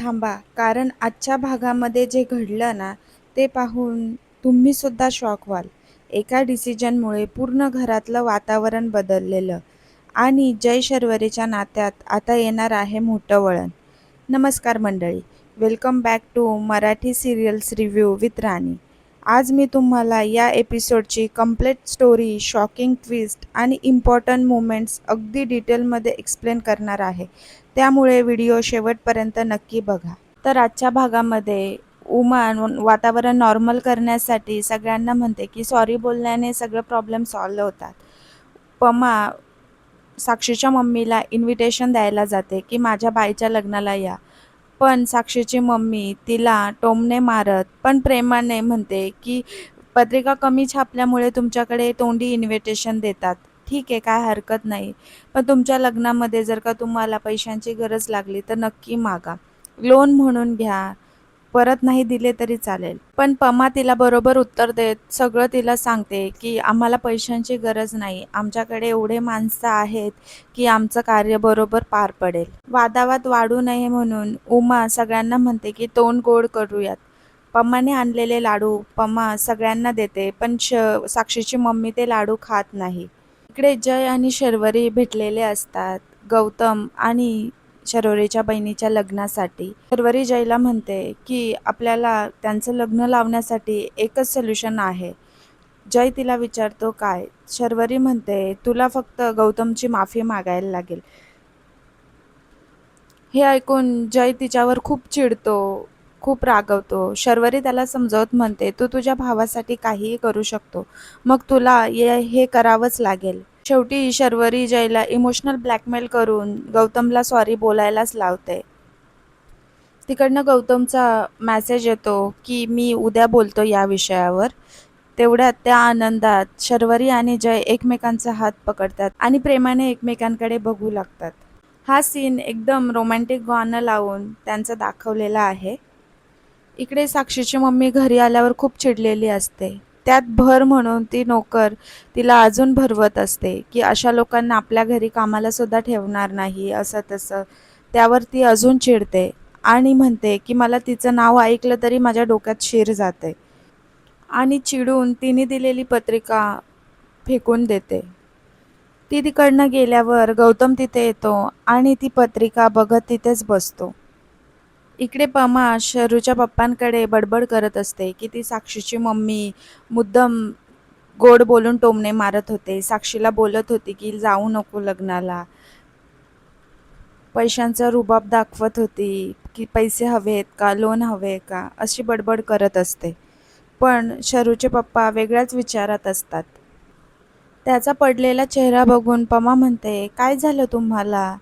थांबा, कारण आजच्या भागामध्ये जे घडलं ना, ते पाहून तुम्हीसुद्धा शॉक व्हाल. एका डिसिजनमुळे पूर्ण घरातलं वातावरण बदललेलं आणि जय शर्वरीच्या नात्यात आता येणार आहे मोठं वळण. नमस्कार मंडळी, welcome back to Marathi serials review with Rani. आज मी तुम्हाला या एपिसोडची कंप्लीट स्टोरी, शॉकिंग ट्विस्ट आणि इम्पॉर्टंट मोमेंट्स अगदी डिटेलमध्ये एक्सप्लेन करणार आहे. त्यामुळे व्हिडिओ शेवटपर्यंत नक्की बघा. तर आजच्या भागामध्ये उमा वातावरण नॉर्मल करण्यासाठी सगळ्यांना म्हणते की सॉरी बोलल्याने सगळं प्रॉब्लेम सॉल्व्ह होतात. पमा साक्षीच्या मम्मीला इन्व्हिटेशन द्यायला जाते की माझ्या बाईच्या लग्नाला या. पण साक्षीची मम्मी तिला टोमणे मारत पण प्रेमाने म्हणते की पत्रिका कमी छापल्यामुळे तुमच्याकडे तोंडी इन्व्हिटेशन देतात. ठीक आहे, काय हरकत नाही. पण तुमच्या लग्नामध्ये जर का तुम्हाला पैशांची गरज लागली तर नक्की मागा. लोन म्हणून घ्या, परत नाही दिले तरी चालेल. पण पमा तिला बरोबर उत्तर देत सगळं तिला सांगते की आम्हाला पैशांची गरज नाही. आमच्याकडे एवढे माणसं आहेत की आमचं कार्य बरोबर पार पडेल. वादावाद वाढू नये म्हणून उमा सगळ्यांना म्हणते की तोंड गोड करूयात. पमाने आणलेले लाडू पमा सगळ्यांना देते, पण साक्षीची मम्मी ते लाडू खात नाही. इकडे जय आणि शर्वरी भेटलेले असतात गौतम आणि शर्वरीच्या बहिणीच्या लग्नासाठी. शर्वरी जयला म्हणते की आपल्याला त्यांचं लग्न लावण्यासाठी एकच सोल्युशन आहे. जय तिला विचारतो काय? शर्वरी म्हणते तुला फक्त गौतमची माफी मागायला लागेल. हे ऐकून जय तिच्यावर खूप चिडतो, खूप रागवतो. शर्वरी त्याला समजावत म्हणते तू तुझ्या भावासाठी काहीही करू शकतो, मग तुला हे करावंच लागेल. शेवटी शर्वरी जयला इमोशनल ब्लॅकमेल करून गौतमला सॉरी बोलायलाच लावते. तिकडनं गौतमचा मेसेज येतो की मी उद्या बोलतो या विषयावर. तेवढ्यात त्या आनंदात शर्वरी आणि जय एकमेकांचा हात पकडतात आणि प्रेमाने एकमेकांकडे बघू लागतात. हा सीन एकदम रोमॅन्टिक गाणं लावून त्यांचं दाखवलेला आहे. इकडे साक्षीची मम्मी घरी आल्यावर खूप चिडलेली असते. त्यात भर म्हणून ती नोकर तिला अजून भरवत असते की अशा लोकांना आपल्या घरी कामाला सुद्धा ठेवणार नाही, असं तसं. त्यावर ती अजून चिडते आणि म्हणते की मला तिचं नाव ऐकलं तरी माझ्या डोक्यात शिर जाते. आणि चिडून तिने दिलेली पत्रिका फेकून देते. ती तिकडनं गेल्यावर गौतम तिथे येतो आणि ती पत्रिका बघत तिथेच बसतो. इकडे पमा शरूच्या पप्पांकडे बडबड करत असते की ती साक्षीची मम्मी मुद्दाम गोड बोलून टोमणे मारत होते. साक्षीला बोलत होती की जाऊ नको लग्नाला. पैशांचा रुबाब दाखवत होती की पैसे हवेत का, लोन हवे का, अशी बडबड करत असते. पण शरूचे पप्पा वेगळ्याच विचारात असतात. त्याचा पडलेला चेहरा बघून पमा म्हणते काय झालं तुम्हाला?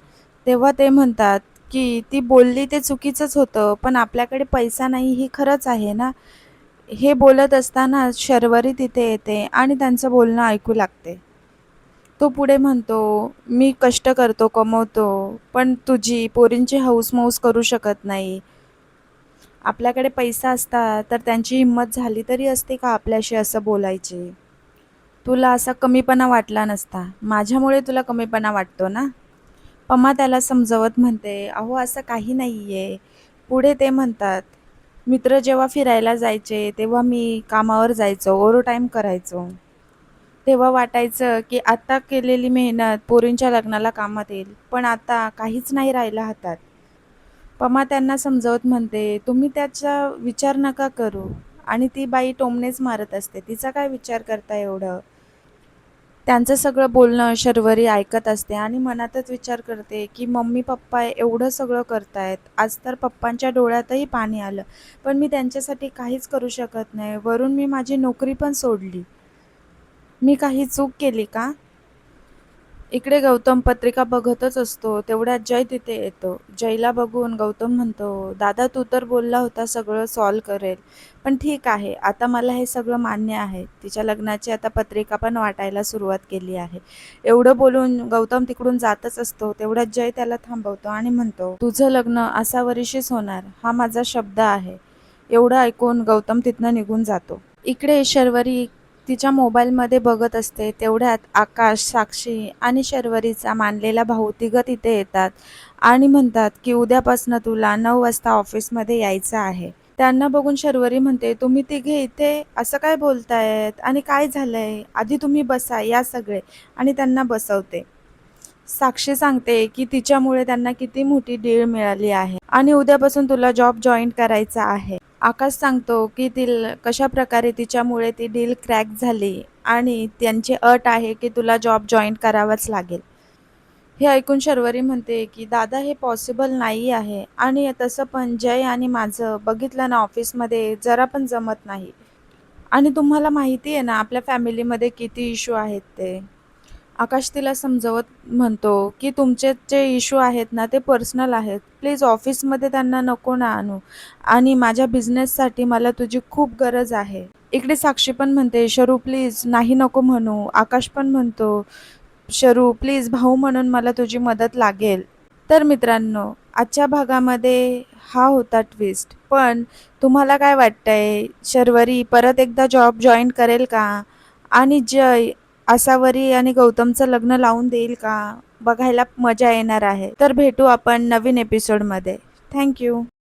तेव्हा ते म्हणतात की ती बोलली ते चुकीचंच होतं, पण आपल्याकडे पैसा नाही ही खरंच आहे ना. हे बोलत असताना शर्वरी तिथे येते आणि त्यांचं बोलणं ऐकू लागते. तो पुढे म्हणतो मी कष्ट करतो, कमवतो, पण तुझी पोरींची हौसमौस करू शकत नाही. आपल्याकडे पैसा असता तर त्यांची हिंमत झाली तरी असते का आपल्याशी असं बोलायचे? तुला असा कमीपणा वाटला नसता, माझ्यामुळे तुला कमीपणा वाटतो ना. पमा त्याला समजवत म्हणते अहो असं काही नाही आहे. पुढे ते म्हणतात मित्र जेव्हा फिरायला जायचे तेव्हा मी कामावर जायचो, ओव्हरटाईम करायचो. तेव्हा वाटायचं की आता केलेली मेहनत पोरींच्या लग्नाला कामात येईल, पण आता काहीच नाही राहिलं हातात. पमा त्यांना समजावत म्हणते तुम्ही त्याचा विचार नका करू. आणि ती बाई टोमणेच मारत असते, तिचा काय विचार करता एवढं. त्यांचं सगळं बोलणं शर्वरी ऐकत असते आणि मनातच विचार करते की मम्मी पप्पा एवढं सगळं करतायत, आज तर पप्पांच्या डोळ्यातही पाणी आलं, पण मी त्यांच्यासाठी काहीच करू शकत नाही. वरून मी माझी नोकरी पण सोडली. मी काही चूक केली का? इकडे गौतम पत्रिका बघतच असतो. तेवढ्यात जय तिथे येतो. जयला बघून गौतम म्हणतो दादा तू तर बोलला होता सगळं सॉल्व्ह करेल, पण ठीक आहे, आता मला हे सगळं मान्य आहे. तिच्या लग्नाची आता पत्रिका पण वाटायला सुरुवात केली आहे. एवढं बोलून गौतम तिकडून जातच असतो. तेवढ्यात जय त्याला थांबवतो आणि म्हणतो तुझं लग्न आसावरीशीच होणार, हा माझा शब्द आहे. एवढं ऐकून गौतम तिथनं निघून जातो. इकडे शर्वरी तिच्या मोबाईलमध्ये बघत असते. तेवढ्यात आकाश, साक्षी आणि शर्वरीचा मानलेला भाऊ तिघं तिथे येतात आणि म्हणतात की उद्यापासनं तुला 9 वाजता ऑफिसमध्ये यायचं आहे. त्यांना बघून शर्वरी म्हणते, तुम्ही तिघे इथे असं काय बोलतायत आणि काय झालंय? आधी तुम्ही बसा या सगळे, आणि त्यांना बसवते. साक्षी सांगते की तिच्यामुळे त्यांना किती मोठी डील मिळाली आहे आणि उद्यापासून तुला जॉब जॉईन करायचा आहे. आकाश सांगतो की कशा प्रकारे तिच्यामुळे ती डील क्रॅक झाली आणि त्यांची अट आहे की तुला जॉब जॉईन करावाच लागेल. हे ऐकून शर्वरी म्हणते की दादा, हे पॉसिबल नाही आहे आणि तसं पण जय आणि माझं बघितलं ना ऑफिसमध्ये जरा पण जमत नाही, आणि तुम्हाला माहिती आहे ना आपल्या फॅमिलीमध्ये किती इश्यू आहेत ते. आकाश तिला समजवत म्हणतो की तुमचे जे इश्यू आहेत ना ते पर्सनल आहेत, प्लीज ऑफिसमध्ये त्यांना नको ना आणू, आणि माझ्या बिझनेससाठी मला तुझी खूप गरज आहे. इकडे साक्षी पण म्हणते, शरू प्लीज नाही नको म्हणू. आकाश पण म्हणतो, शरू प्लीज भाऊ म्हणून मला तुझी मदत लागेल. तर मित्रांनो, आजच्या भागामध्ये हा होता ट्विस्ट. पण तुम्हाला काय वाटतंय, शर्वरी परत एकदा जॉब जॉईन करेल का? आणि जय आसावरी आणि गौतमचं लग्न लावून देईल का? बघायला मजा येणार आहे. तर भेटू आपण नवीन एपिसोडमध्ये. थँक्यू.